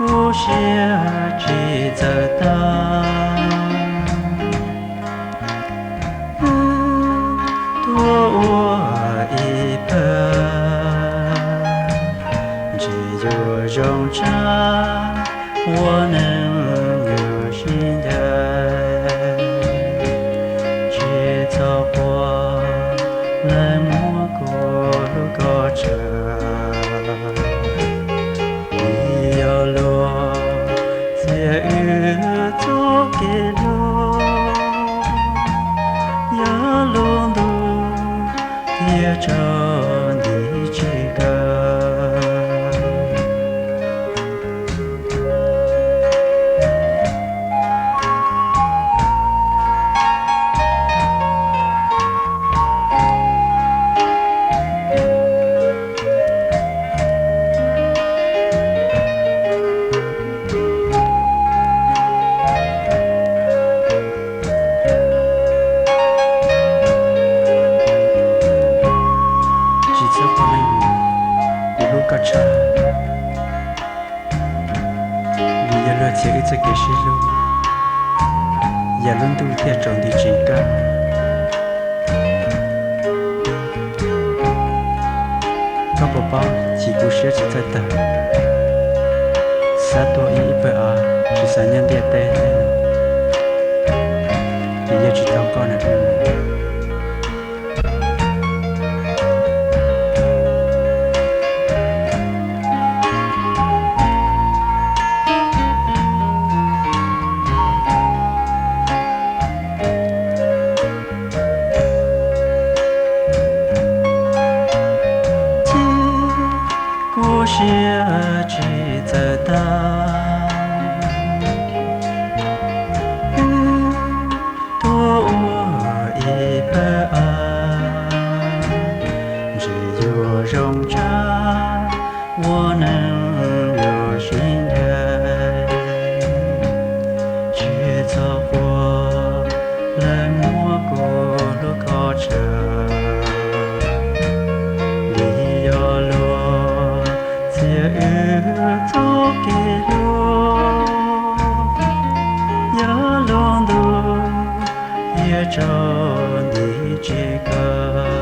故事只走到多我一半，只有用着我能有心的，去走过冷漠过路过着。要落在雨走给路，要路路也找你这个。có cha vì giờ lo chỉ cái cái gì luôn giờ luôn tu thiệt trong đi chỉ cả có bảo bảo chỉ cố sửa chỉ tại ta sát tuổi ý vợ chỉ sợ nhân địa tệ thì giờ chỉ tao con này故事只走到多我一半，只有容着我能有心的，去走过冷漠过路过着。走给路，要路路也找你这个。